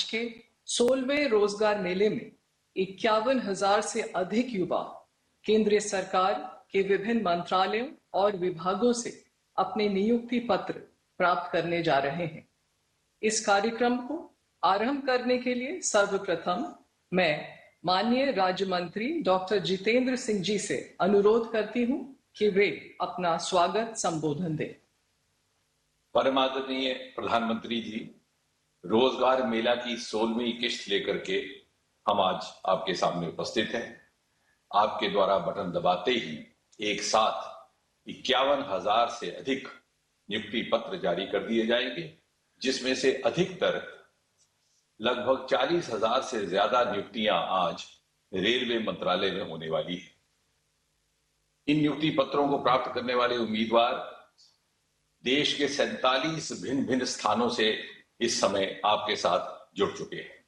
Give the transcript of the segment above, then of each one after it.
के 16वें रोजगार मेले में 51,000 से अधिक युवा केंद्रीय सरकार के विभिन्न मंत्रालयों और विभागों से अपने नियुक्ति पत्र प्राप्त करने जा रहे हैं। इस कार्यक्रम को आरंभ करने के लिए सर्वप्रथम मैं माननीय राज्य मंत्री डॉक्टर जितेंद्र सिंह जी से अनुरोध करती हूं कि वे अपना स्वागत संबोधन दें। परम आदरणीय प्रधानमंत्री जी, रोजगार मेला की 16वीं किश्त लेकर के हम आज आपके सामने उपस्थित हैं। आपके द्वारा बटन दबाते ही एक साथ 51,000 से अधिक नियुक्ति पत्र जारी कर दिए जाएंगे, जिसमें से अधिकतर लगभग 40,000 से ज्यादा नियुक्तियां आज रेलवे मंत्रालय में होने वाली है। इन नियुक्ति पत्रों को प्राप्त करने वाले उम्मीदवार देश के 47 भिन्न भिन्न स्थानों से इस समय आपके साथ जुड़ चुके हैं।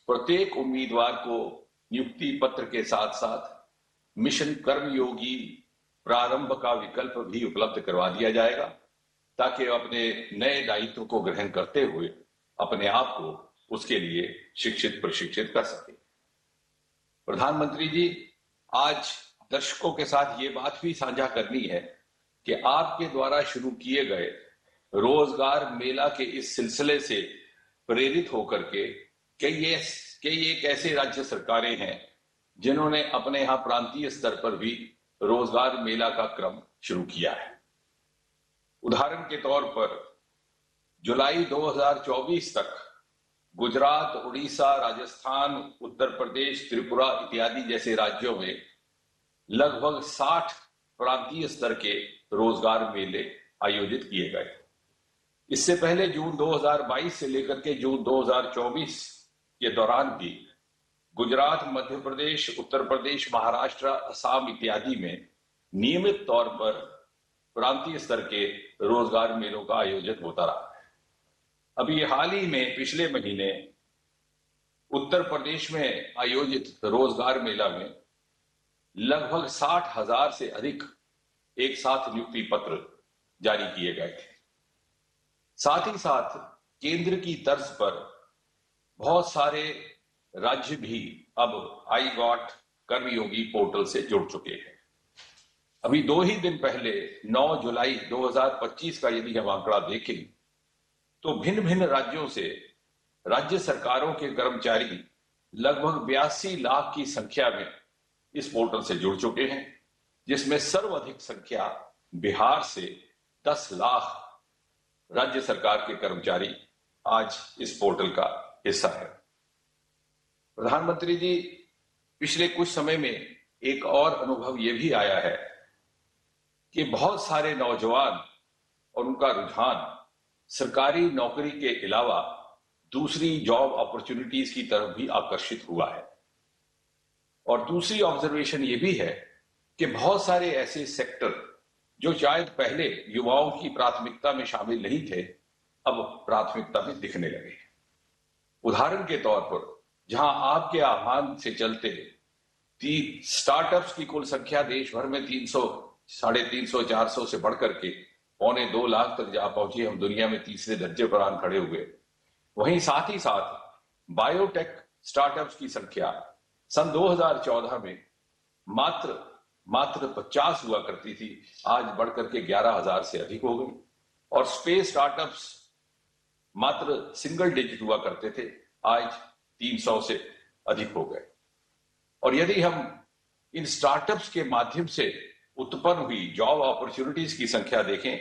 प्रत्येक उम्मीदवार को नियुक्ति पत्र के साथ साथ मिशन कर्मयोगी प्रारंभ का विकल्प भी उपलब्ध करवा दिया जाएगा, ताकि अपने नए दायित्व को ग्रहण करते हुए अपने आप को उसके लिए शिक्षित प्रशिक्षित कर सके। प्रधानमंत्री जी, आज दर्शकों के साथ ये बात भी साझा करनी है कि आपके द्वारा शुरू किए गए रोजगार मेला के इस सिलसिले से प्रेरित होकर के कई एक ऐसे राज्य सरकारें हैं जिन्होंने अपने यहां प्रांतीय स्तर पर भी रोजगार मेला का क्रम शुरू किया है। उदाहरण के तौर पर जुलाई 2024 तक गुजरात, उड़ीसा, राजस्थान, उत्तर प्रदेश, त्रिपुरा इत्यादि जैसे राज्यों में लगभग 60 प्रांतीय स्तर के रोजगार मेले आयोजित किए गए। इससे पहले जून 2022 से लेकर के जून 2024 के दौरान भी गुजरात, मध्य प्रदेश, उत्तर प्रदेश, महाराष्ट्र, असम इत्यादि में नियमित तौर पर प्रांतीय स्तर के रोजगार मेलों का आयोजन होता रहा है। अभी हाल ही में पिछले महीने उत्तर प्रदेश में आयोजित रोजगार मेला में लगभग 60,000 से अधिक एक साथ नियुक्ति पत्र जारी किए गए थे। साथ ही साथ केंद्र की तर्ज पर बहुत सारे राज्य भी अब आई गॉट कर्मयोगी पोर्टल से जुड़ चुके हैं। अभी 2 ही दिन पहले 9 जुलाई 2025 का यदि हम आंकड़ा देखें तो भिन्न भिन्न राज्यों से राज्य सरकारों के कर्मचारी लगभग 82 लाख की संख्या में इस पोर्टल से जुड़ चुके हैं, जिसमें सर्वाधिक संख्या बिहार से 10 लाख राज्य सरकार के कर्मचारी आज इस पोर्टल का हिस्सा है। प्रधानमंत्री जी, पिछले कुछ समय में एक और अनुभव यह भी आया है कि बहुत सारे नौजवान और उनका रुझान सरकारी नौकरी के अलावा दूसरी जॉब अपॉर्चुनिटीज की तरफ भी आकर्षित हुआ है। और दूसरी ऑब्जर्वेशन ये भी है कि बहुत सारे ऐसे सेक्टर जो शायद पहले युवाओं की प्राथमिकता में शामिल नहीं थे, अब प्राथमिकता में दिखने लगे हैं। उदाहरण के तौर पर जहां आपके आह्वान से चलते स्टार्टअप्स की कुल संख्या देश भर में 300, 350, 400 से बढ़कर के 1.25 लाख तक जा पहुंची, हम दुनिया में तीसरे दर्जे पर आन खड़े हुए। वहीं साथ ही साथ बायोटेक स्टार्टअप्स की संख्या सन 2014 में मात्र 50 हुआ करती थी, आज बढ़कर के 11,000 से अधिक हो गई। और स्पेस स्टार्टअप्स मात्र सिंगल डिजिट हुआ करते थे, आज 300 से अधिक हो गए। और यदि हम इन स्टार्टअप्स के माध्यम से उत्पन्न हुई जॉब अपॉर्चुनिटीज की संख्या देखें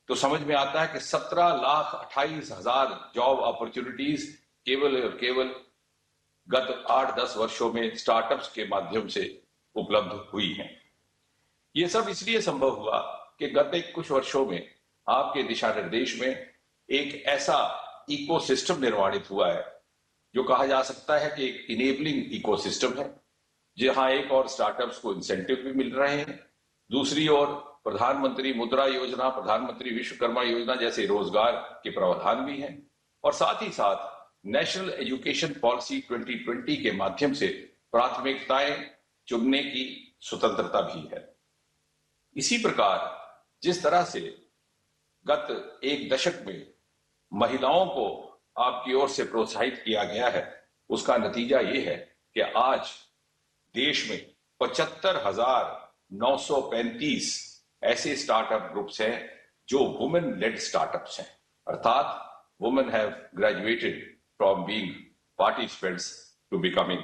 तो समझ में आता है कि 17,28,000 जॉब अपॉर्चुनिटीज केवल और केवल गत 8-10 वर्षों में स्टार्टअप्स के माध्यम से उपलब्ध हुई हैं। ये सब इसलिए संभव हुआ कि गत कुछ वर्षों में आपके दिशा निर्देश में एक ऐसा इकोसिस्टम निर्माणित हुआ है जो कहा जा सकता है कि एक इनेबलिंग इकोसिस्टम है, जहां एक और स्टार्टअप्स को इंसेंटिव भी मिल रहे हैं, दूसरी ओर प्रधानमंत्री मुद्रा योजना, प्रधानमंत्री विश्वकर्मा योजना जैसे रोजगार के प्रावधान भी हैं, और साथ ही साथ नेशनल एजुकेशन पॉलिसी 2020 के माध्यम से प्राथमिकताएं चुनने की स्वतंत्रता भी है। इसी प्रकार जिस तरह से गत एक दशक में महिलाओं को आपकी ओर से प्रोत्साहित किया गया है, उसका नतीजा ये है कि आज देश में 75,935 ऐसे स्टार्टअप ग्रुप्स हैं जो वुमेन लेड स्टार्टअप्स हैं, अर्थात women have graduated from being participants to becoming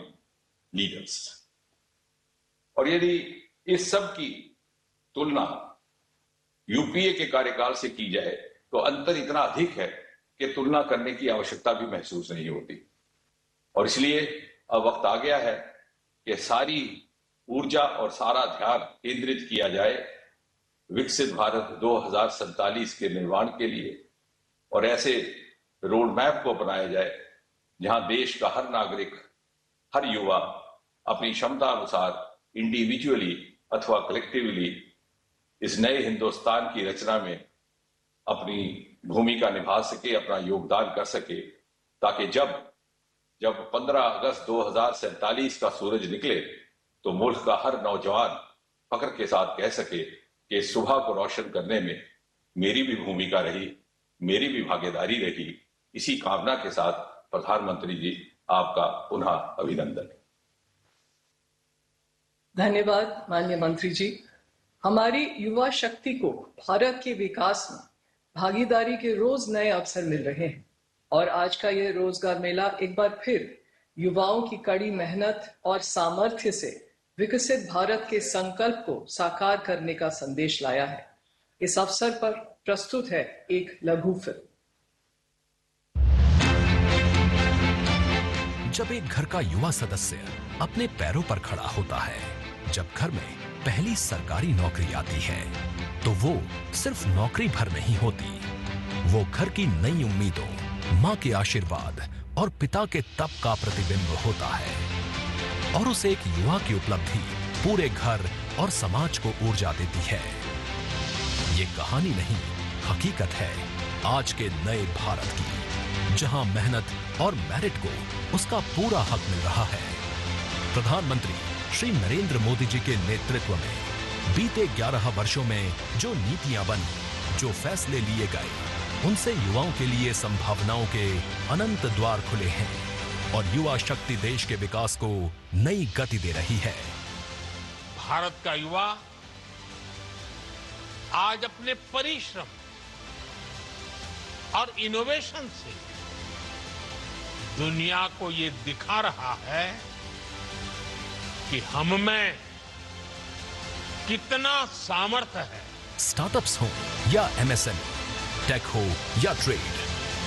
leaders. और यदि इस सब की तुलना यूपीए के कार्यकाल से की जाए तो अंतर इतना अधिक है कि तुलना करने की आवश्यकता भी महसूस नहीं होती। और इसलिए अब वक्त आ गया है कि सारी ऊर्जा और सारा ध्यान केंद्रित किया जाए विकसित भारत 2047 के निर्माण के लिए, और ऐसे रोड मैप को बनाया जाए जहां देश का हर नागरिक, हर युवा अपनी क्षमता अनुसार इंडिविजुअली अथवा कलेक्टिवली इस नए हिंदुस्तान की रचना में अपनी भूमिका निभा सके, अपना योगदान कर सके, ताकि जब 15 अगस्त 2047 का सूरज निकले तो मुल्क का हर नौजवान फख्र के साथ कह सके कि सुबह को रोशन करने में मेरी भी भूमिका रही, मेरी भी भागीदारी रही। इसी कामना के साथ प्रधानमंत्री जी, आपका पुनः अभिनंदन। धन्यवाद माननीय मंत्री जी। हमारी युवा शक्ति को भारत के विकास में भागीदारी के रोज नए अवसर मिल रहे हैं और आज का यह रोजगार मेला एक बार फिर युवाओं की कड़ी मेहनत और सामर्थ्य से विकसित भारत के संकल्प को साकार करने का संदेश लाया है। इस अवसर पर प्रस्तुत है एक लघु फिल्म। जब एक घर का युवा सदस्य अपने पैरों पर खड़ा होता है, जब घर में पहली सरकारी नौकरी आती है, तो वो सिर्फ नौकरी भर नहीं होती, वो घर की नई उम्मीदों, माँ के आशीर्वाद और पिता के तप का प्रतिबिंब होता है। और उस एक युवा की उपलब्धि पूरे घर और समाज को ऊर्जा देती है। ये कहानी नहीं, हकीकत है आज के नए भारत की, जहां मेहनत और मेरिट को उसका पूरा हक मिल रहा है। प्रधानमंत्री श्री नरेंद्र मोदी जी के नेतृत्व में बीते 11 वर्षों में जो नीतियां बनी, जो फैसले लिए गए, उनसे युवाओं के लिए संभावनाओं के अनंत द्वार खुले हैं और युवा शक्ति देश के विकास को नई गति दे रही है। भारत का युवा आज अपने परिश्रम और इनोवेशन से दुनिया को ये दिखा रहा है कि हम में कितना सामर्थ्य है। स्टार्टअप्स हो या एमएसएमई, टेक हो या ट्रेड,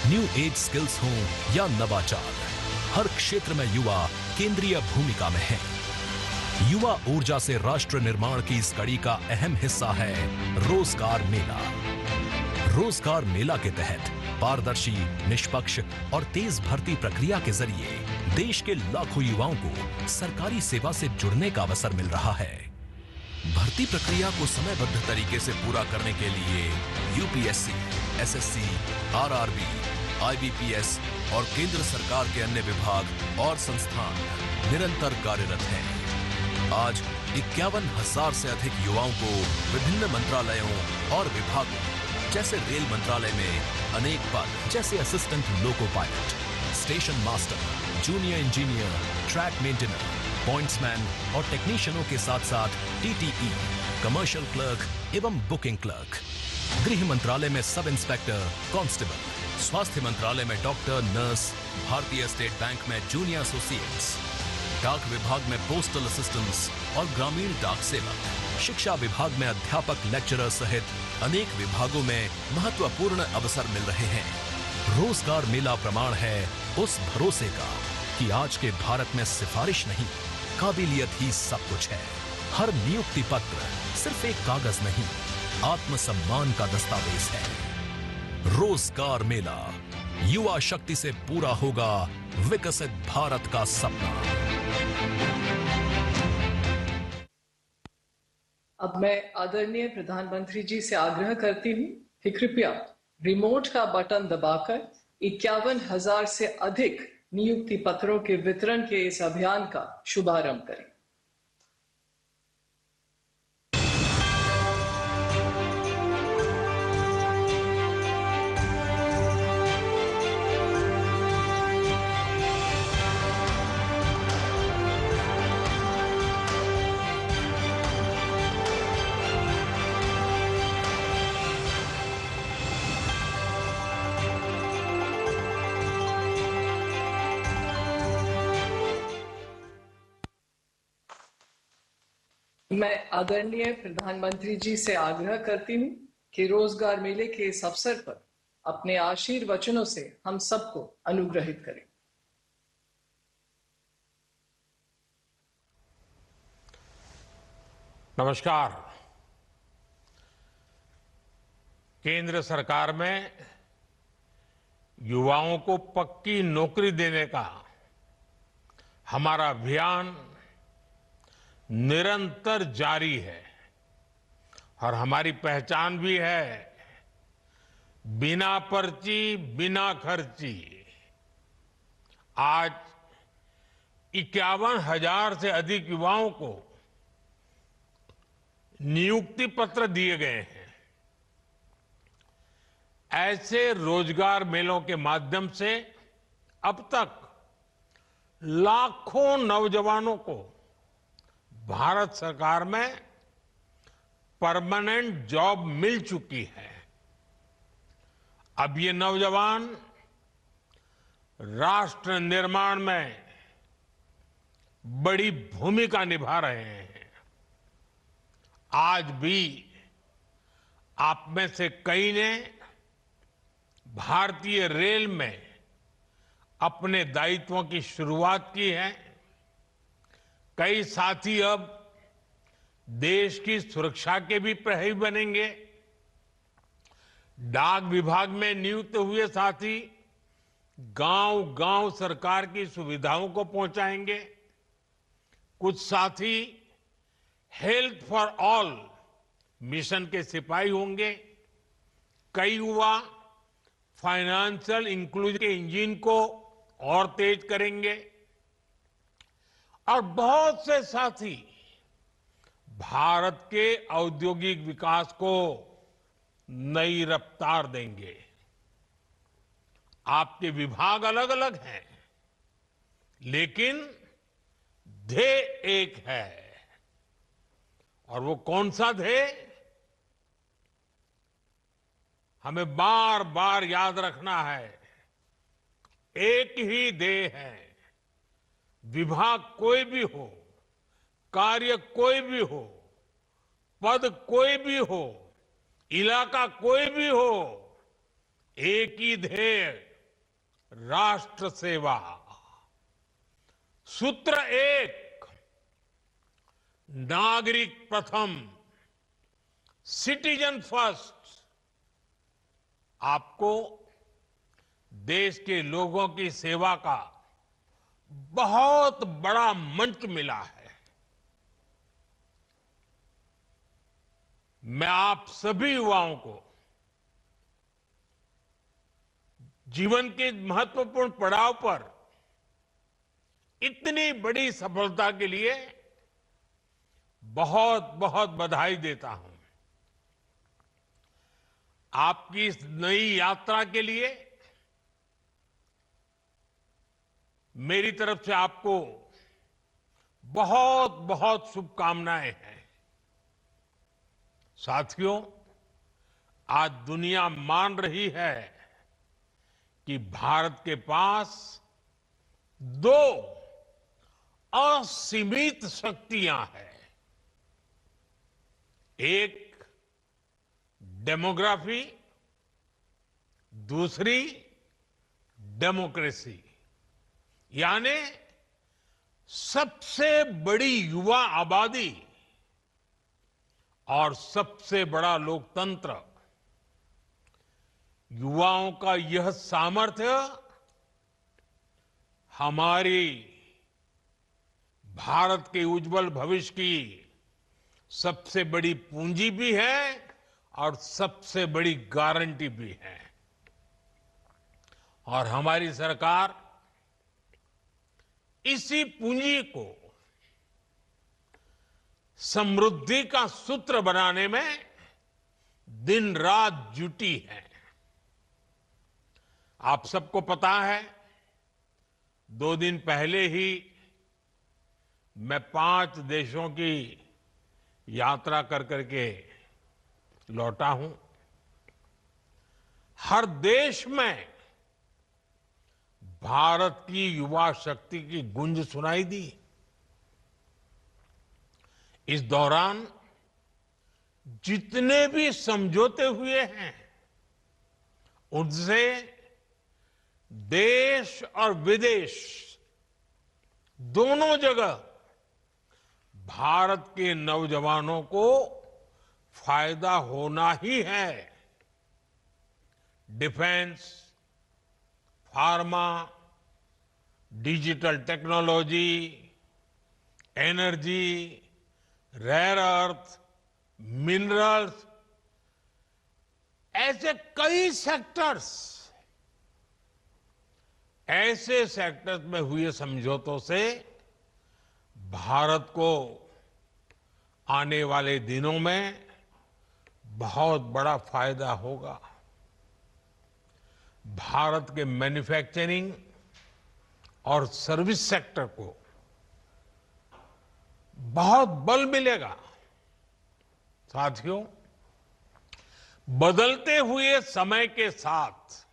न्यू एज स्किल्स हो या नवाचार, हर क्षेत्र में युवा केंद्रीय भूमिका में है। युवा ऊर्जा से राष्ट्र निर्माण की इस कड़ी का अहम हिस्सा है रोजगार मेला। रोजगार मेला के तहत पारदर्शी, निष्पक्ष और तेज भर्ती प्रक्रिया के जरिए देश के लाखों युवाओं को सरकारी सेवा से जुड़ने का अवसर मिल रहा है। भर्ती प्रक्रिया को समयबद्ध तरीके से पूरा करने के लिए यूपीएससी, एसएससी, आरआरबी, आईबीपीएस और केंद्र सरकार के अन्य विभाग और संस्थान निरंतर कार्यरत हैं। आज 51,000 से अधिक युवाओं को विभिन्न मंत्रालयों और विभागों जैसे रेल मंत्रालय में अनेक पद जैसे assistant loco pilot, station master, junior engineer, track maintainer, pointsman और टेक्नीशियनों के साथ साथ टीटीई, कमर्शियल क्लर्क एवं बुकिंग क्लर्क, गृह मंत्रालय में सब इंस्पेक्टर, कांस्टेबल, स्वास्थ्य मंत्रालय में डॉक्टर, नर्स, भारतीय स्टेट बैंक में जूनियर एसोसिएट्स, डाक विभाग में पोस्टल असिस्टेंट्स और ग्रामीण डाक सेवक, शिक्षा विभाग में अध्यापक, लेक्चरर सहित अनेक विभागों में महत्वपूर्ण अवसर मिल रहे हैं। रोजगार मेला प्रमाण है उस भरोसे का कि आज के भारत में सिफारिश नहीं, काबिलियत ही सब कुछ है। हर नियुक्ति पत्र सिर्फ एक कागज नहीं, आत्मसम्मान का दस्तावेज है। रोजगार मेला, युवा शक्ति से पूरा होगा विकसित भारत का सपना। अब मैं आदरणीय प्रधानमंत्री जी से आग्रह करती हूँ कि कृपया रिमोट का बटन दबाकर 51,000 से अधिक नियुक्ति पत्रों के वितरण के इस अभियान का शुभारंभ करें। मैं आदरणीय प्रधानमंत्री जी से आग्रह करती हूँ कि रोजगार मेले के इस अवसर पर अपने आशीर्वचनों से हम सबको अनुग्रहित करें। नमस्कार। केंद्र सरकार में युवाओं को पक्की नौकरी देने का हमारा अभियान निरंतर जारी है और हमारी पहचान भी है बिना पर्ची बिना खर्ची। आज 51,000 से अधिक युवाओं को नियुक्ति पत्र दिए गए हैं। ऐसे रोजगार मेलों के माध्यम से अब तक लाखों नौजवानों को भारत सरकार में परमानेंट जॉब मिल चुकी है। अब ये नौजवान राष्ट्र निर्माण में बड़ी भूमिका निभा रहे हैं। आज भी आप में से कई ने भारतीय रेल में अपने दायित्वों की शुरुआत की है। कई साथी अब देश की सुरक्षा के भी प्रहरी बनेंगे। डाक विभाग में नियुक्त हुए साथी गांव-गांव सरकार की सुविधाओं को पहुंचाएंगे। कुछ साथी हेल्थ फॉर ऑल मिशन के सिपाही होंगे। कई युवा फाइनेंशियल इंक्लूजन के इंजन को और तेज करेंगे और बहुत से साथी भारत के औद्योगिक विकास को नई रफ्तार देंगे। आपके विभाग अलग अलग हैं, लेकिन ध्येय एक है। और वो कौन सा ध्येय? हमें बार बार याद रखना है, एक ही ध्येय है। विभाग कोई भी हो, कार्य कोई भी हो, पद कोई भी हो, इलाका कोई भी हो, एक ही ध्येय, राष्ट्र सेवा। सूत्र एक, नागरिक प्रथम, सिटीजन फर्स्ट। आपको देश के लोगों की सेवा का बहुत बड़ा मंच मिला है। मैं आप सभी युवाओं को जीवन के महत्वपूर्ण पड़ाव पर इतनी बड़ी सफलता के लिए बहुत बहुत बधाई देता हूं। आपकी इस नई यात्रा के लिए मेरी तरफ से आपको बहुत बहुत शुभकामनाएं हैं। साथियों, आज दुनिया मान रही है कि भारत के पास दो असीमित शक्तियां हैं। एक डेमोग्राफी, दूसरी डेमोक्रेसी। यानी सबसे बड़ी युवा आबादी और सबसे बड़ा लोकतंत्र। युवाओं का यह सामर्थ्य हमारी भारत के उज्जवल भविष्य की सबसे बड़ी पूंजी भी है और सबसे बड़ी गारंटी भी है। और हमारी सरकार इसी पूंजी को समृद्धि का सूत्र बनाने में दिन रात जुटी है। आप सबको पता है, 2 दिन पहले ही मैं 5 देशों की यात्रा कर करके लौटा हूं। हर देश में भारत की युवा शक्ति की गूंज सुनाई दी। इस दौरान जितने भी समझौते हुए हैं उनसे देश और विदेश दोनों जगह भारत के नौजवानों को फायदा होना ही है। Defence, pharma, digital technology, energy, rare earth, minerals, ऐसे कई सेक्टर्स में हुए समझौतों से भारत को आने वाले दिनों में बहुत बड़ा फायदा होगा। भारत के मैन्युफैक्चरिंग और सर्विस सेक्टर को बहुत बल मिलेगा। साथियों, बदलते हुए समय के साथ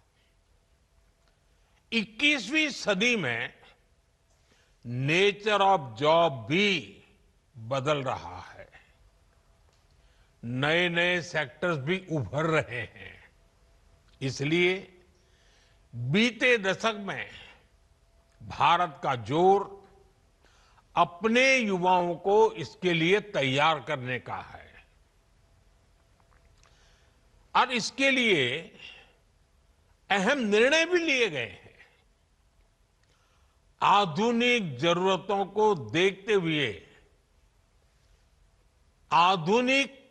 21वीं सदी में नेचर ऑफ जॉब भी बदल रहा है। नए नए सेक्टर्स भी उभर रहे हैं। इसलिए बीते दशक में भारत का जोर अपने युवाओं को इसके लिए तैयार करने का है और इसके लिए अहम निर्णय भी लिए गए हैं। आधुनिक जरूरतों को देखते हुए आधुनिक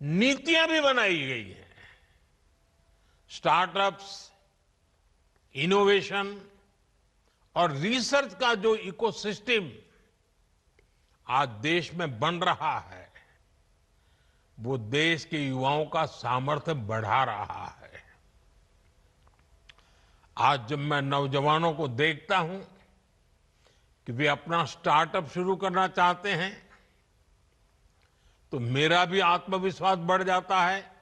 नीतियां भी बनाई गई हैं। स्टार्टअप्स, इनोवेशन और रिसर्च का जो इकोसिस्टम आज देश में बन रहा है, वो देश के युवाओं का सामर्थ्य बढ़ा रहा है। आज जब मैं नौजवानों को देखता हूं कि वे अपना स्टार्टअप शुरू करना चाहते हैं, तो मेरा भी आत्मविश्वास बढ़ जाता है।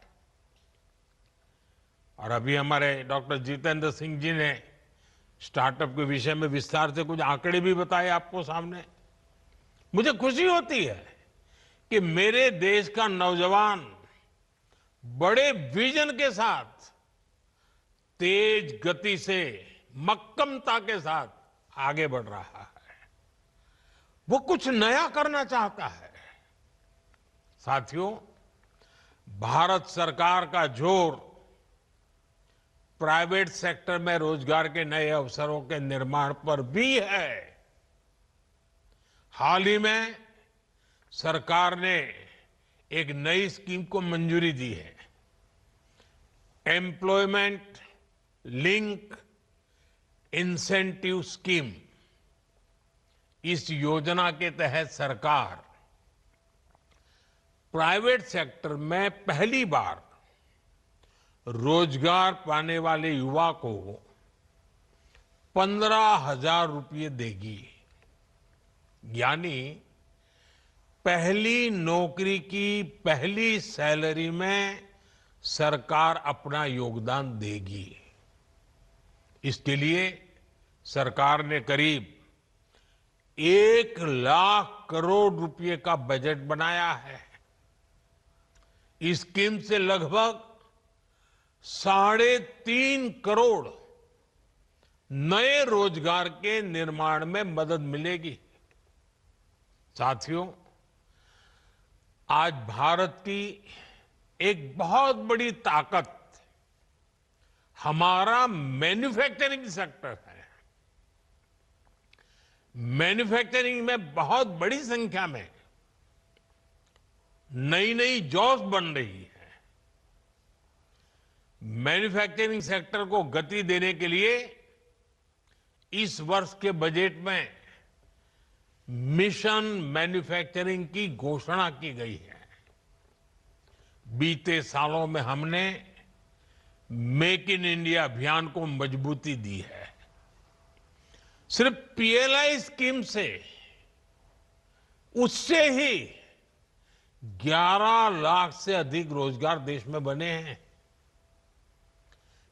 और अभी हमारे डॉक्टर जितेंद्र सिंह जी ने स्टार्टअप के विषय में विस्तार से कुछ आंकड़े भी बताए आपको सामने। मुझे खुशी होती है कि मेरे देश का नौजवान बड़े विजन के साथ, तेज गति से, मक्कमता के साथ आगे बढ़ रहा है। वो कुछ नया करना चाहता है। साथियों, भारत सरकार का जोर प्राइवेट सेक्टर में रोजगार के नए अवसरों के निर्माण पर भी है। हाल ही में सरकार ने एक नई स्कीम को मंजूरी दी है, एम्प्लॉयमेंट लिंक इंसेंटिव स्कीम। इस योजना के तहत सरकार प्राइवेट सेक्टर में पहली बार रोजगार पाने वाले युवा को 15,000 रुपये देगी। यानी पहली नौकरी की पहली सैलरी में सरकार अपना योगदान देगी। इसके लिए सरकार ने करीब 1 लाख करोड़ रुपए का बजट बनाया है। इस स्कीम से लगभग 3.5 करोड़ नए रोजगार के निर्माण में मदद मिलेगी। साथियों, आज भारत की एक बहुत बड़ी ताकत हमारा मैन्युफैक्चरिंग सेक्टर है। मैन्युफैक्चरिंग में बहुत बड़ी संख्या में नई नई जॉब्स बन रही है। मैन्युफैक्चरिंग सेक्टर को गति देने के लिए इस वर्ष के बजट में मिशन मैन्युफैक्चरिंग की घोषणा की गई है। बीते सालों में हमने मेक इन इंडिया अभियान को मजबूती दी है। सिर्फ पीएलआई स्कीम से उससे ही 11 लाख से अधिक रोजगार देश में बने हैं।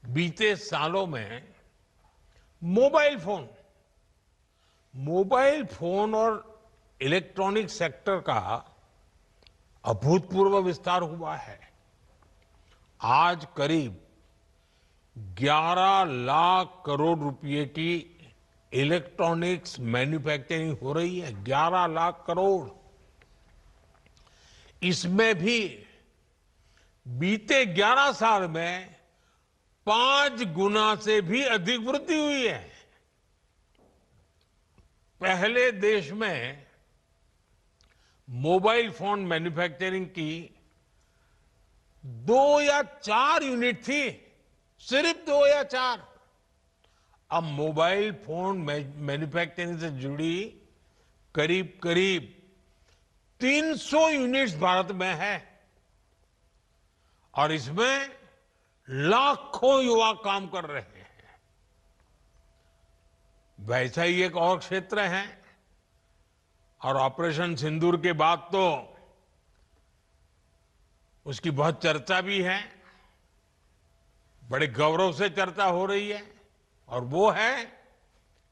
बीते सालों में मोबाइल फोन और इलेक्ट्रॉनिक सेक्टर का अभूतपूर्व विस्तार हुआ है। आज करीब 11 लाख करोड़ रुपए की इलेक्ट्रॉनिक्स मैन्युफैक्चरिंग हो रही है। 11 लाख करोड़। इसमें भी बीते 11 साल में 5 गुना से भी अधिक वृद्धि हुई है। पहले देश में मोबाइल फोन मैन्युफैक्चरिंग की 2 या 4 यूनिट थी, सिर्फ 2 या 4। अब मोबाइल फोन मैन्युफैक्चरिंग से जुड़ी करीब करीब 300 यूनिट्स भारत में है और इसमें लाखों युवा काम कर रहे हैं। वैसा ही एक और क्षेत्र है और ऑपरेशन सिंदूर के बाद तो उसकी बहुत चर्चा भी है, बड़े गौरव से चर्चा हो रही है, और वो है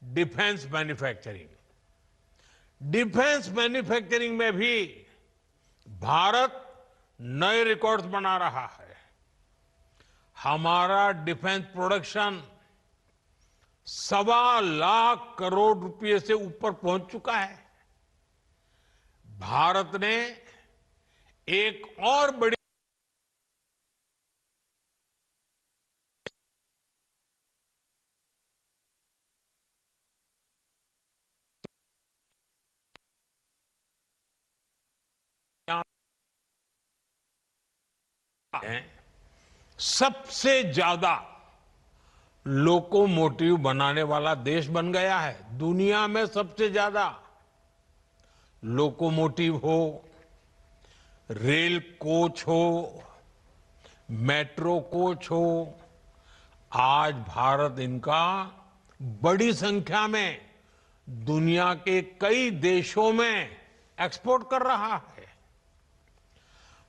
डिफेंस मैन्युफैक्चरिंग। डिफेंस मैन्युफैक्चरिंग में भी भारत नए रिकॉर्ड्स बना रहा है। हमारा डिफेंस प्रोडक्शन 1.25 लाख करोड़ रुपए से ऊपर पहुंच चुका है। भारत ने एक और बड़ी सबसे ज्यादा लोकोमोटिव बनाने वाला देश बन गया है। दुनिया में सबसे ज्यादा लोकोमोटिव हो, रेल कोच हो, मेट्रो कोच हो, आज भारत इनका बड़ी संख्या में दुनिया के कई देशों में एक्सपोर्ट कर रहा है।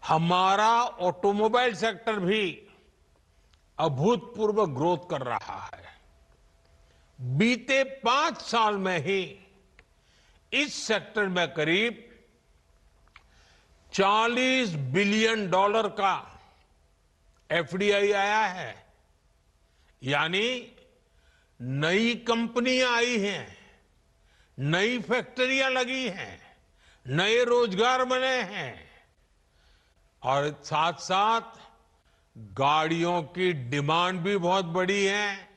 हमारा ऑटोमोबाइल सेक्टर भी अभूतपूर्व ग्रोथ कर रहा है। बीते 5 साल में ही इस सेक्टर में करीब $40 बिलियन का एफडीआई आया है, यानी नई कंपनियां आई हैं, नई फैक्ट्रियां लगी हैं, नए रोजगार बने हैं और साथ साथ गाड़ियों की डिमांड भी बहुत बढ़ी है।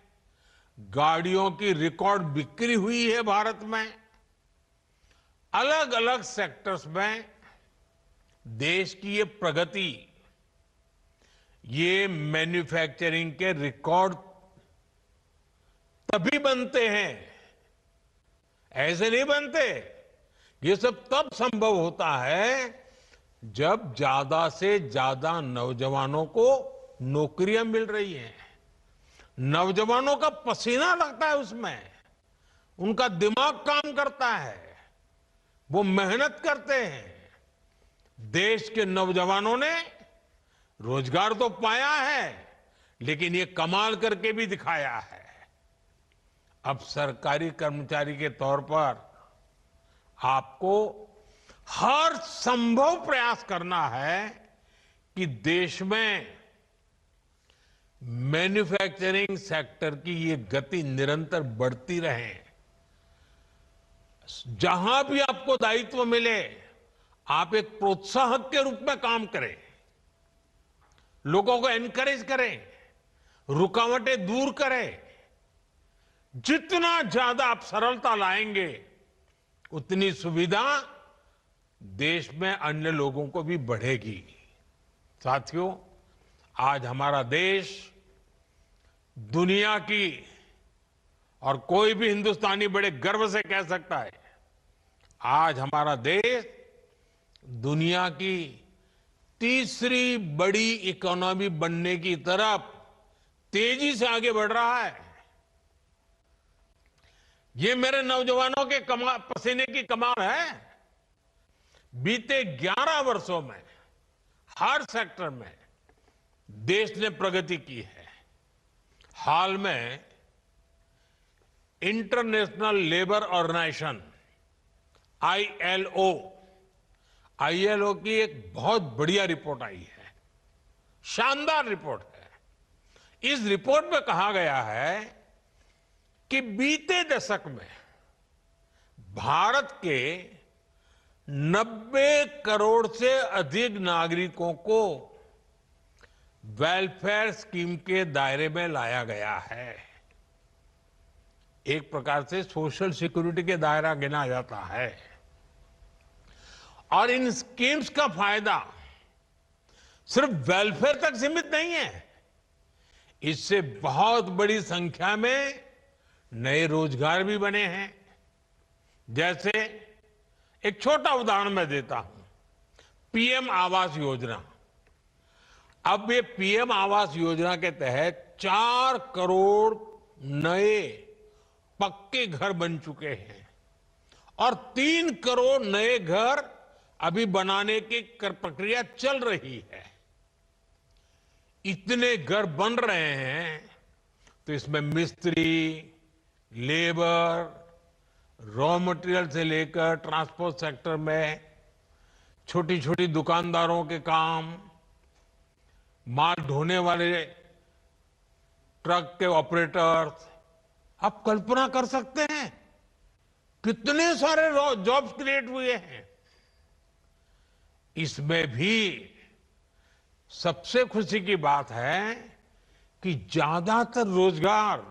गाड़ियों की रिकॉर्ड बिक्री हुई है भारत में। अलग अलग सेक्टर्स में देश की ये प्रगति, ये मैन्युफैक्चरिंग के रिकॉर्ड तभी बनते हैं, ऐसे नहीं बनते। ये सब तब संभव होता है जब ज्यादा से ज्यादा नौजवानों को नौकरियां मिल रही हैं, नौजवानों का पसीना लगता है उसमें, उनका दिमाग काम करता है, वो मेहनत करते हैं। देश के नौजवानों ने रोजगार तो पाया है, लेकिन ये कमाल करके भी दिखाया है। अब सरकारी कर्मचारी के तौर पर आपको हर संभव प्रयास करना है कि देश में मैन्युफैक्चरिंग सेक्टर की ये गति निरंतर बढ़ती रहे। जहां भी आपको दायित्व मिले, आप एक प्रोत्साहक के रूप में काम करें, लोगों को एनकरेज करें, रुकावटें दूर करें। जितना ज्यादा आप सरलता लाएंगे, उतनी सुविधा देश में अन्य लोगों को भी बढ़ेगी। साथियों, आज हमारा देश दुनिया की, और कोई भी हिंदुस्तानी बड़े गर्व से कह सकता है, आज हमारा देश दुनिया की तीसरी बड़ी इकोनॉमी बनने की तरफ तेजी से आगे बढ़ रहा है। ये मेरे नौजवानों के पसीने की कमाल है। बीते 11 वर्षों में हर सेक्टर में देश ने प्रगति की है। हाल में इंटरनेशनल लेबर ऑर्गेनाइजेशन आईएलओ की एक बहुत बढ़िया रिपोर्ट आई है, शानदार रिपोर्ट है। इस रिपोर्ट में कहा गया है कि बीते दशक में भारत के 90 करोड़ से अधिक नागरिकों को वेलफेयर स्कीम के दायरे में लाया गया है। एक प्रकार से सोशल सिक्योरिटी के दायरा गिना जाता है। और इन स्कीम्स का फायदा सिर्फ वेलफेयर तक सीमित नहीं है, इससे बहुत बड़ी संख्या में नए रोजगार भी बने हैं। जैसे एक छोटा उदाहरण मैं देता हूं, पीएम आवास योजना। अब ये पीएम आवास योजना के तहत 4 करोड़ नए पक्के घर बन चुके हैं और 3 करोड़ नए घर अभी बनाने की प्रक्रिया चल रही है। इतने घर बन रहे हैं तो इसमें मिस्त्री, लेबर, रॉ मटेरियल से लेकर ट्रांसपोर्ट सेक्टर में छोटी छोटी दुकानदारों के काम, माल ढोने वाले ट्रक के ऑपरेटर्स, आप कल्पना कर सकते हैं कितने सारे जॉब्स क्रिएट हुए हैं। इसमें भी सबसे खुशी की बात है कि ज्यादातर रोजगार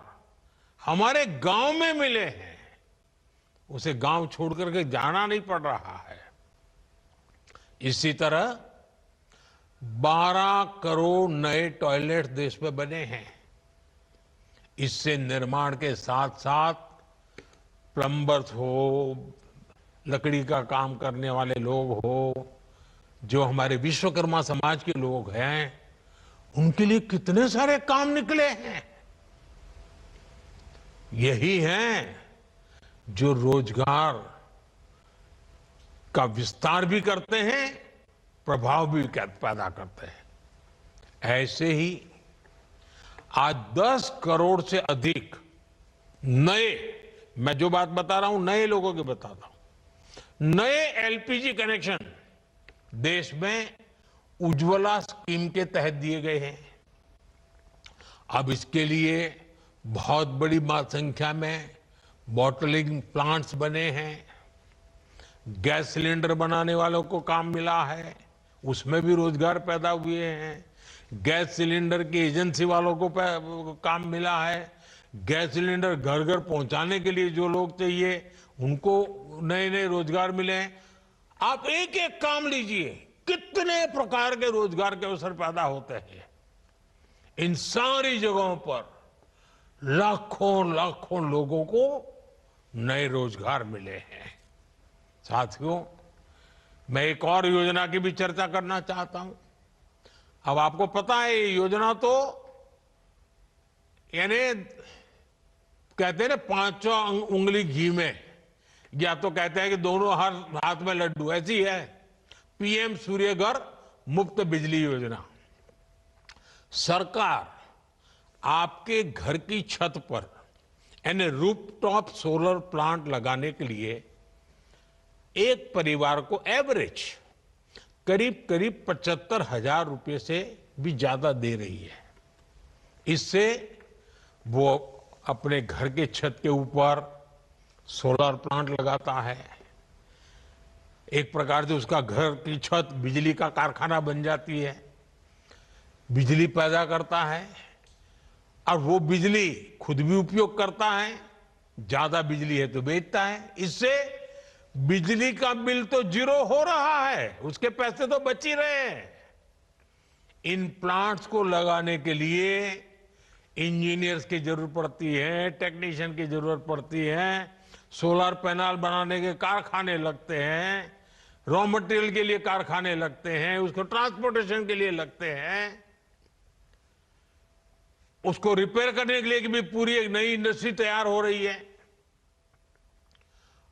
हमारे गांव में मिले हैं, उसे गांव छोड़ करके जाना नहीं पड़ रहा है। इसी तरह 12 करोड़ नए टॉयलेट देश में बने हैं। इससे निर्माण के साथ साथ प्लम्बर्स हो, लकड़ी का काम करने वाले लोग हो, जो हमारे विश्वकर्मा समाज के लोग हैं, उनके लिए कितने सारे काम निकले हैं। यही हैं जो रोजगार का विस्तार भी करते हैं, प्रभाव भी पैदा करते हैं। ऐसे ही आज 10 करोड़ से अधिक नए, मैं जो बात बता रहा हूं नए लोगों की बताता हूं, नए एलपीजी कनेक्शन देश में उज्ज्वला स्कीम के तहत दिए गए हैं। अब इसके लिए बहुत बड़ी संख्या में बॉटलिंग प्लांट्स बने हैं। गैस सिलेंडर बनाने वालों को काम मिला है, उसमें भी रोजगार पैदा हुए हैं। गैस सिलेंडर की एजेंसी वालों को काम मिला है। गैस सिलेंडर घर घर पहुंचाने के लिए जो लोग चाहिए उनको नए नए रोजगार मिले हैं। आप एक एक काम लीजिए, कितने प्रकार के रोजगार के अवसर पैदा होते हैं। इन सारी जगहों पर लाखों लाखों लोगों को नए रोजगार मिले हैं। साथियों, मैं एक और योजना की भी चर्चा करना चाहता हूं। अब आपको पता है ये योजना तो यानी कहते हैं ना 5 उंगली घी में, या तो कहते हैं कि दोनों हाथ में लड्डू, ऐसी है पीएम सूर्यघर मुफ्त बिजली योजना। सरकार आपके घर की छत पर यानी रूफटॉप सोलर प्लांट लगाने के लिए एक परिवार को एवरेज करीब करीब 75,000 रुपए से भी ज्यादा दे रही है। इससे वो अपने घर के छत के ऊपर सोलर प्लांट लगाता है। एक प्रकार से उसका घर की छत बिजली का कारखाना बन जाती है, बिजली पैदा करता है और वो बिजली खुद भी उपयोग करता है, ज्यादा बिजली है तो बेचता है। इससे बिजली का बिल तो जीरो हो रहा है, उसके पैसे तो बच ही रहे हैं। इन प्लांट्स को लगाने के लिए इंजीनियर्स की जरूरत पड़ती है, टेक्नीशियन की जरूरत पड़ती है, सोलर पैनल बनाने के कारखाने लगते हैं, रॉ मटेरियल के लिए कारखाने लगते हैं, उसको ट्रांसपोर्टेशन के लिए लगते हैं, उसको रिपेयर करने के लिए भी पूरी एक नई इंडस्ट्री तैयार हो रही है।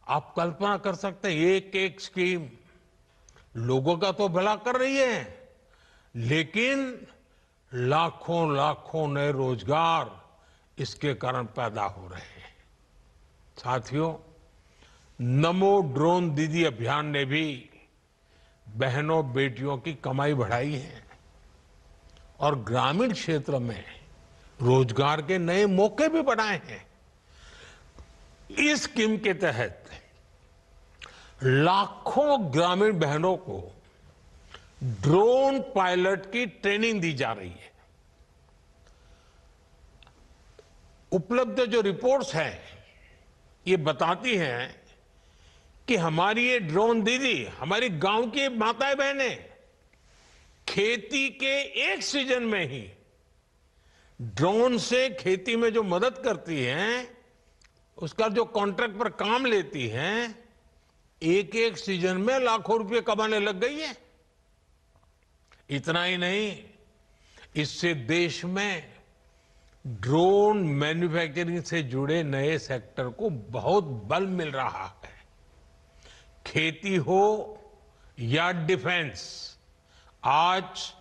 आप कल्पना कर सकते हैं एक एक स्कीम लोगों का तो भला कर रही है, लेकिन लाखों लाखों नए रोजगार इसके कारण पैदा हो रहे हैं। साथियों, नमो ड्रोन दीदी अभियान ने भी बहनों बेटियों की कमाई बढ़ाई है और ग्रामीण क्षेत्र में रोजगार के नए मौके भी बनाए हैं। इस स्कीम के तहत लाखों ग्रामीण बहनों को ड्रोन पायलट की ट्रेनिंग दी जा रही है। उपलब्ध जो रिपोर्ट्स हैं ये बताती हैं कि हमारी ये ड्रोन दीदी, हमारी गांव की माताएं बहनें खेती के एक सीजन में ही ड्रोन से खेती में जो मदद करती हैं, उसका जो कॉन्ट्रैक्ट पर काम लेती हैं, एक एक सीजन में लाखों रुपए कमाने लग गई है। इतना ही नहीं, इससे देश में ड्रोन मैन्युफैक्चरिंग से जुड़े नए सेक्टर को बहुत बल मिल रहा है। खेती हो या डिफेंस, आज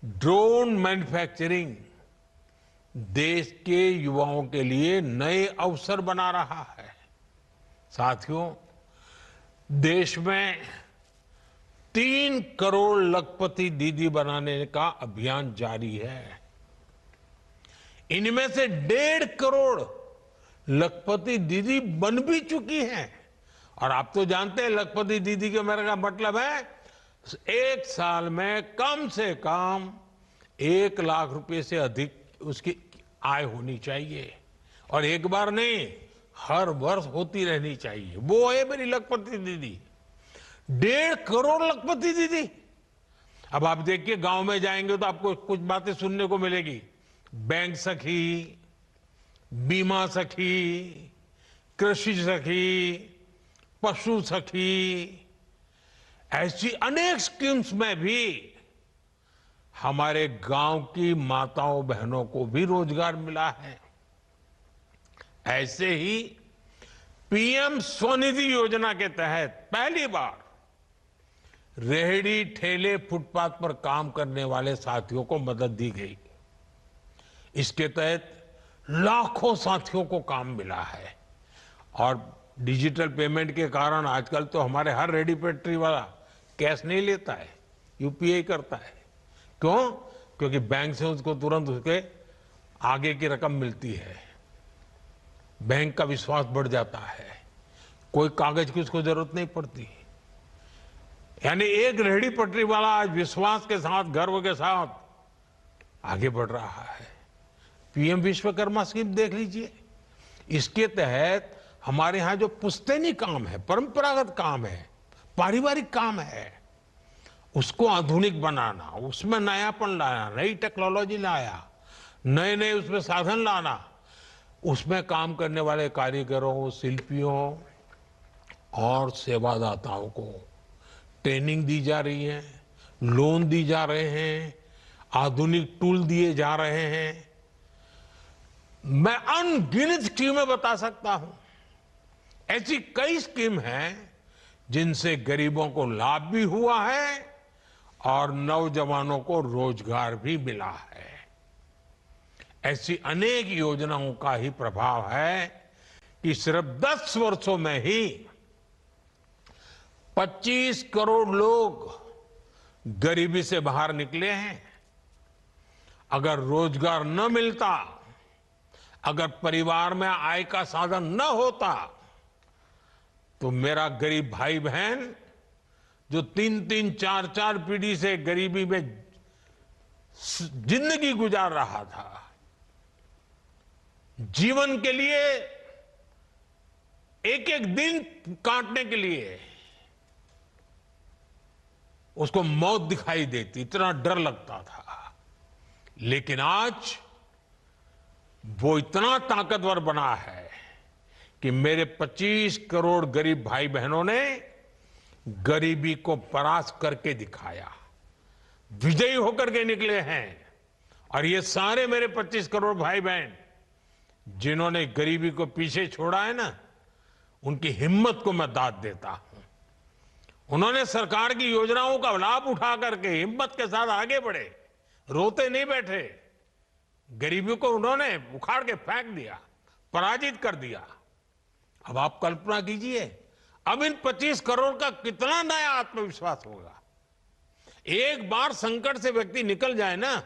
ड्रोन मैन्युफैक्चरिंग देश के युवाओं के लिए नए अवसर बना रहा है। साथियों, देश में 3 करोड़ लखपति दीदी बनाने का अभियान जारी है। इनमें से 1.5 करोड़ लखपति दीदी बन भी चुकी हैं। और आप तो जानते हैं लखपति दीदी के मेरा मतलब है एक साल में कम से कम 1 लाख रुपए से अधिक उसकी आय होनी चाहिए, और एक बार नहीं, हर वर्ष होती रहनी चाहिए। वो है मेरी लखपति दीदी, 1.5 करोड़ लखपति दीदी। अब आप देखिए, गांव में जाएंगे तो आपको कुछ बातें सुनने को मिलेगी। बैंक सखी, बीमा सखी, कृषि सखी, पशु सखी, ऐसी अनेक स्कीम्स में भी हमारे गांव की माताओं बहनों को भी रोजगार मिला है। ऐसे ही पीएम स्वनिधि योजना के तहत पहली बार रेहड़ी ठेले फुटपाथ पर काम करने वाले साथियों को मदद दी गई। इसके तहत लाखों साथियों को काम मिला है। और डिजिटल पेमेंट के कारण आजकल तो हमारे हर रेहड़ी पटरी वाला कैश नहीं लेता है, यूपीआई करता है। क्यों? क्योंकि बैंक से उसको तुरंत उसके आगे की रकम मिलती है, बैंक का विश्वास बढ़ जाता है, कोई कागज की उसको जरूरत नहीं पड़ती। यानी एक रेहड़ी पटरी वाला आज विश्वास के साथ, गर्व के साथ आगे बढ़ रहा है। पीएम विश्वकर्मा स्कीम देख लीजिए, इसके तहत हमारे यहां जो पुश्तैनी काम है, परंपरागत काम है, पारिवारिक काम है, उसको आधुनिक बनाना, उसमें नयापन लाना, नई टेक्नोलॉजी लाया, नए नए उसमें साधन लाना, उसमें काम करने वाले कारीगरों, शिल्पियों और सेवादाताओं को ट्रेनिंग दी जा रही है, लोन दी जा रहे हैं, आधुनिक टूल दिए जा रहे हैं। मैं अनगिनत स्कीमें बता सकता हूं। ऐसी कई स्कीम हैं जिनसे गरीबों को लाभ भी हुआ है और नौजवानों को रोजगार भी मिला है। ऐसी अनेक योजनाओं का ही प्रभाव है कि सिर्फ 10 वर्षों में ही 25 करोड़ लोग गरीबी से बाहर निकले हैं। अगर रोजगार न मिलता, अगर परिवार में आय का साधन न होता, तो मेरा गरीब भाई बहन जो 3-3, 4-4 पीढ़ी से गरीबी में जिंदगी गुजार रहा था, जीवन के लिए एक एक दिन काटने के लिए उसको मौत दिखाई देती, इतना डर लगता था। लेकिन आज वो इतना ताकतवर बना है कि मेरे 25 करोड़ गरीब भाई बहनों ने गरीबी को परास्त करके दिखाया, विजयी होकर के निकले हैं। और ये सारे मेरे 25 करोड़ भाई बहन जिन्होंने गरीबी को पीछे छोड़ा है ना, उनकी हिम्मत को मैं दाद देता हूं। उन्होंने सरकार की योजनाओं का लाभ उठा करके हिम्मत के साथ आगे बढ़े, रोते नहीं बैठे। गरीबी को उन्होंने उखाड़ के फेंक दिया, पराजित कर दिया। अब आप कल्पना कीजिए, अब इन 25 करोड़ का कितना नया आत्मविश्वास होगा। एक बार संकट से व्यक्ति निकल जाए ना,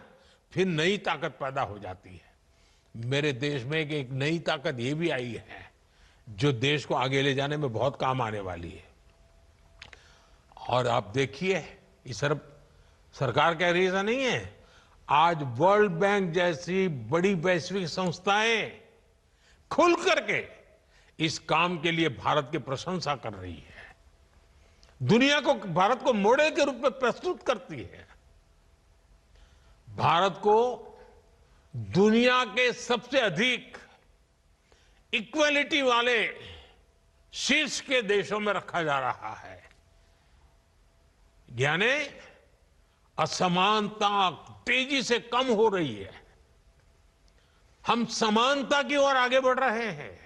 फिर नई ताकत पैदा हो जाती है। मेरे देश में एक नई ताकत ये भी आई है जो देश को आगे ले जाने में बहुत काम आने वाली है। और आप देखिए, ये सिर्फ सरकार कह रही ऐसा नहीं है, आज वर्ल्ड बैंक जैसी बड़ी वैश्विक संस्थाएं खुल करके इस काम के लिए भारत की प्रशंसा कर रही है, दुनिया को, भारत को मॉडल के रूप में प्रस्तुत करती है। भारत को दुनिया के सबसे अधिक इक्वलिटी वाले शीर्ष के देशों में रखा जा रहा है। यानी असमानता तेजी से कम हो रही है, हम समानता की ओर आगे बढ़ रहे हैं।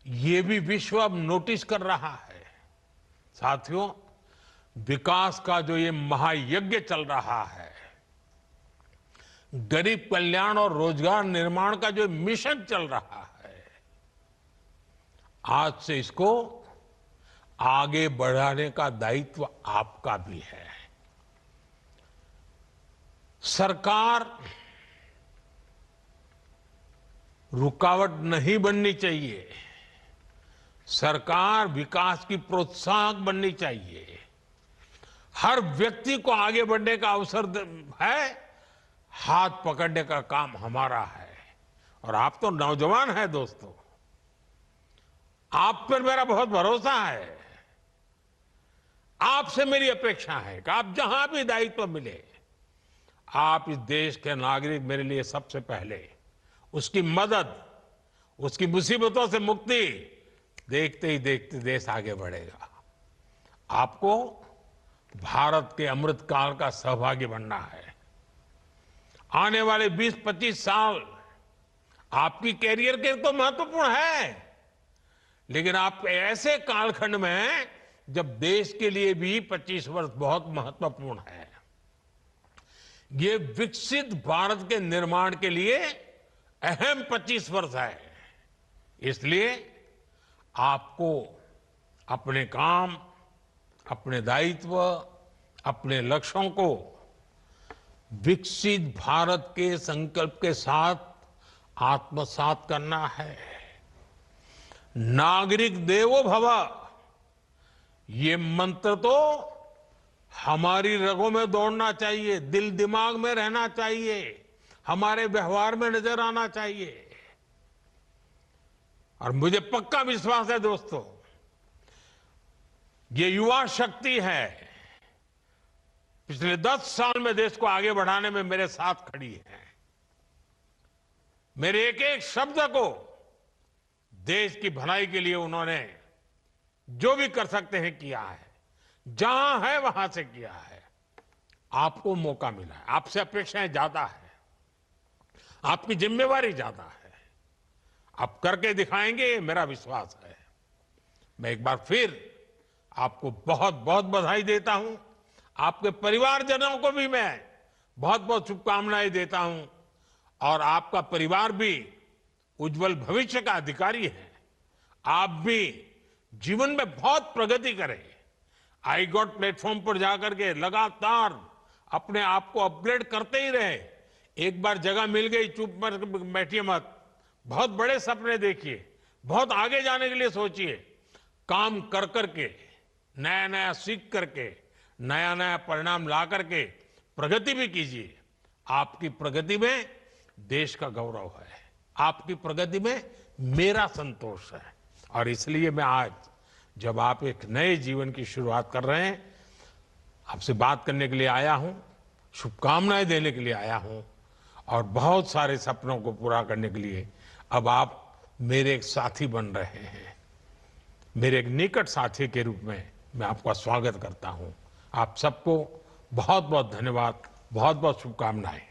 ये भी विश्व अब नोटिस कर रहा है। साथियों, विकास का जो ये महायज्ञ चल रहा है, गरीब कल्याण और रोजगार निर्माण का जो मिशन चल रहा है, आज से इसको आगे बढ़ाने का दायित्व आपका भी है। सरकार रुकावट नहीं बननी चाहिए, सरकार विकास की प्रोत्साहक बननी चाहिए। हर व्यक्ति को आगे बढ़ने का अवसर है, हाथ पकड़ने का काम हमारा है। और आप तो नौजवान हैं दोस्तों, आप पर मेरा बहुत भरोसा है। आपसे मेरी अपेक्षा है कि आप जहां भी दायित्व मिले, आप इस देश के नागरिक मेरे लिए सबसे पहले उसकी मदद, उसकी मुसीबतों से मुक्ति देखते ही देखते देश आगे बढ़ेगा। आपको भारत के अमृत काल का सहभागी बनना है। आने वाले 20-25 साल आपकी कैरियर के तो महत्वपूर्ण है, लेकिन आप ऐसे कालखंड में हैं जब देश के लिए भी 25 वर्ष बहुत महत्वपूर्ण है। ये विकसित भारत के निर्माण के लिए अहम 25 वर्ष है। इसलिए आपको अपने काम, अपने दायित्व, अपने लक्ष्यों को विकसित भारत के संकल्प के साथ आत्मसात करना है। नागरिक देवो भव, ये मंत्र तो हमारी रगों में दौड़ना चाहिए, दिल दिमाग में रहना चाहिए, हमारे व्यवहार में नजर आना चाहिए। और मुझे पक्का विश्वास है दोस्तों, ये युवा शक्ति है, पिछले 10 साल में देश को आगे बढ़ाने में मेरे साथ खड़ी है। मेरे एक एक शब्द को देश की भलाई के लिए उन्होंने जो भी कर सकते हैं किया है, जहां है वहां से किया है। आपको मौका मिला है, आपसे अपेक्षाएं ज्यादा है, आपकी जिम्मेवारी ज्यादा है, आप करके दिखाएंगे, मेरा विश्वास है। मैं एक बार फिर आपको बहुत बहुत बधाई देता हूं। आपके परिवारजनों को भी मैं बहुत बहुत शुभकामनाएं देता हूं। और आपका परिवार भी उज्जवल भविष्य का अधिकारी है। आप भी जीवन में बहुत प्रगति करें। आई गॉट प्लेटफॉर्म पर जाकर के लगातार अपने आप को अपग्रेड करते ही रहे। एक बार जगह मिल गई, चुप बैठिए मत, बहुत बड़े सपने देखिए, बहुत आगे जाने के लिए सोचिए, काम कर करके, नया नया सीख करके, नया नया परिणाम ला करके प्रगति भी कीजिए। आपकी प्रगति में देश का गौरव है, आपकी प्रगति में मेरा संतोष है। और इसलिए मैं आज जब आप एक नए जीवन की शुरुआत कर रहे हैं, आपसे बात करने के लिए आया हूं, शुभकामनाएं देने के लिए आया हूं, और बहुत सारे सपनों को पूरा करने के लिए अब आप मेरे एक साथी बन रहे हैं। मेरे एक निकट साथी के रूप में मैं आपका स्वागत करता हूं। आप सबको बहुत बहुत धन्यवाद, बहुत बहुत शुभकामनाएं।